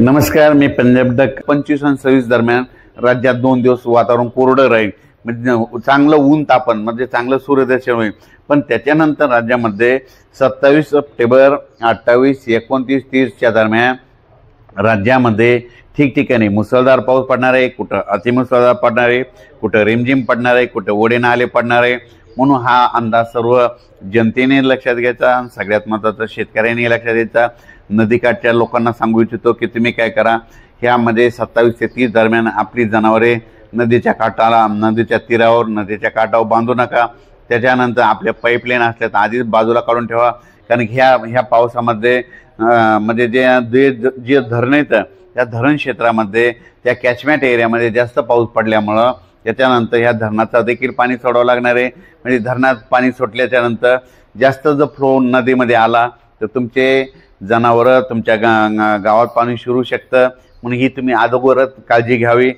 नमस्कार, मी पंजाब डक. 25 आणि 26 दरम्यान राज्यात 2 दिवस वातावरण कोरडं राहील. म्हणजे चांगलं ऊन तापन म्हणजे चांगलं सूर्यदर्शन होईल. पण त्याच्यानंतर राज्यामध्ये 27 सप्टेंबर, 28, 29, 30च्या दरम्यान राज्यामध्ये ठिकठिकाणी मुसळधार पाऊस पडणार आहे, कुठं अतिमुसळधार पडणार आहे, कुठं रिमझिम पडणार आहे, कुठं ओढे नाले पडणार आहे. म्हणून हा अंदाज सर्व जनतेने लक्षात घ्यायचा. सगळ्यात महत्त्वाचं शेतकऱ्यांनी लक्षात घ्यायचा. नदीकाठच्या लोकांना सांगू इच्छितो की तुम्ही काय करा, ह्यामध्ये 27 ते 30 दरम्यान आपली जनावरे नदीच्या काठाला, नदीच्या तीरावर, नदीच्या काठावर बांधू नका. त्याच्यानंतर आपल्या पाईपलाईन असल्या तर आधीच बाजूला काढून ठेवा. कारण ह्या पावसामध्ये म्हणजे जे धरण येतं त्या धरण क्षेत्रामध्ये, त्या कॅचमेंट एरियामध्ये जास्त पाऊस पडल्यामुळं त्याच्यानंतर ह्या धरणाचा देखील पाणी सोडावं लागणार आहे. म्हणजे धरणात पाणी सोडल्याच्यानंतर जास्त जर फ्लो नदीमध्ये आला तर तुमचे जनावरं तुमच्या गावात पाणी शिरू शकतं. म्हणून ही तुम्ही अगोदरच काळजी घ्यावी.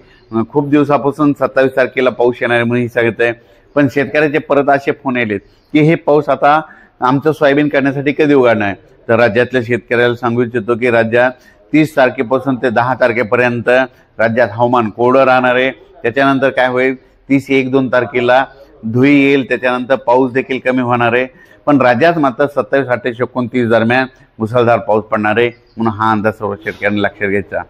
खूप दिवसापासून 27 तारखेला पाऊस येणार आहे म्हणून ही सांगत आहे. पण शेतकऱ्याचे परत असे फोन आलेत की हे पाऊस आता आमचं सोयाबीन करण्यासाठी कधी उघडणार आहे. तर राज्यातल्या शेतकऱ्याला सांगू इच्छितो की राज्यात 30 तारखेपासून ते 10 तारखेपर्यंत राज्यात हवामान कोरडं राहणार आहे. त्याच्यानंतर काय होईल, 30, 1, 2 तारखेला धुळी येईल. त्याच्यानंतर पाऊस देखील कमी होणार आहे. पण राज्यात मात्र 27, 28, 29 दरम्यान मुसळधार पाऊस पडणार आहे. म्हणून हा अंदाज सर्व शेतकऱ्यांनी लक्षात घ्यायचा.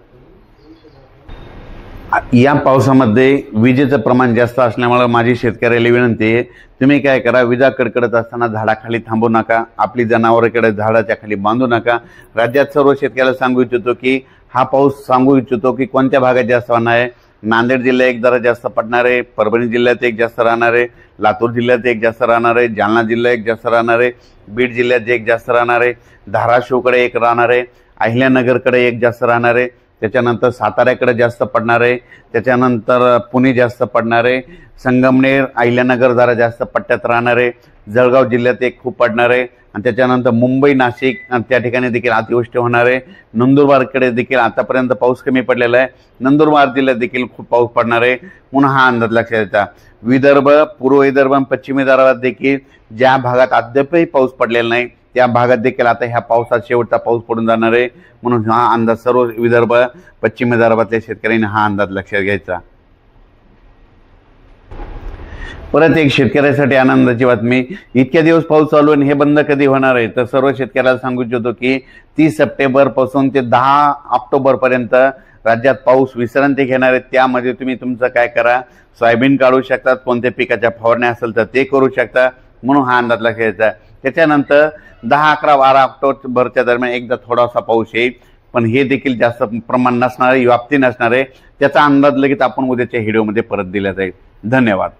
या पावसामध्ये विजेचं प्रमाण जास्त असल्यामुळे माझी शेतकऱ्याला विनंती आहे, तुम्ही काय करा, विजा कडकडत असताना झाडाखाली थांबू नका. आपली जनावरांकडे झाडाच्या खाली बांधू नका. राज्यात सर्व शेतकऱ्याला सांगू इच्छितो की हा पाऊस सांगू इच्छितो की कोणत्या भागात जास्त होणार आहे. नांदेड जिल्ह्यात एक जरा जास्त पडणार आहे, परभणी जिल्ह्यात एक जास्त राहणार आहे, लातूर जिल्ह्यात एक जास्त राहणार आहे, जालना जिल्ह्यात एक जास्त राहणार आहे, बीड जिल्ह्यात एक जास्त राहणार आहे, धाराशिवकडे एक राहणार आहे, अहिल्यानगरकडे एक जास्त राहणार आहे, त्याच्यानंतर साताऱ्याकडे जास्त पडणार आहे, त्याच्यानंतर पुणे जास्त पडणार आहे, संगमनेर, अहिल्यानगर जरा जास्त पट्ट्यात राहणार आहे, जळगाव जिल्ह्यात एक खूप पडणार आहे, आणि त्याच्यानंतर मुंबई, नाशिक त्या ठिकाणी देखील अतिवृष्टी होणार आहे. नंदुरबारकडे देखील आतापर्यंत पाऊस कमी पडलेला आहे. नंदुरबार जिल्ह्यात देखील खूप पाऊस पडणार आहे. म्हणून हा अंदाज लक्षात येता. विदर्भ, पूर्व विदर्भ आणि पश्चिम विदर्भात देखील ज्या भागात अद्यापही पाऊस पडलेला नाही त्या भागात देखील आता ह्या पावसात शेवटचा पाऊस पडून जाणार आहे. म्हणून हा अंदाज सर्व विदर्भ, पश्चिम विदर्भातल्या शेतकऱ्यांनी हा अंदाज लक्षात घ्यायचा. परत एक शेतकऱ्यासाठी आनंदाची बातमी, इतक्या दिवस पाऊस चालू आणि हे बंद कधी होणार आहे. तर सर्व शेतकऱ्याला सांगू इच्छितो की 30 सप्टेंबरपासून ते 10 ऑक्टोबरपर्यंत राज्यात पाऊस विश्रांती घेणार आहे. त्यामध्ये तुम्ही तुमचं काय करा, सोयाबीन काढू शकतात, कोणत्या पिकाच्या फवारण्या असेल तर ते करू शकता. म्हणून हा अंदाज लक्षात घ्यायचा. त्याच्यानंतर 10, 11, 12 ऑक्टोबरच्या दरम्यान एकदा थोडासा पाऊस येईल. पण हे देखील जास्त प्रमाण नसणार आहे, व्याप्ती नसणार आहे. त्याचा अंदाज लगेच आपण उद्याच्या व्हिडिओमध्ये परत दिला जाईल. धन्यवाद.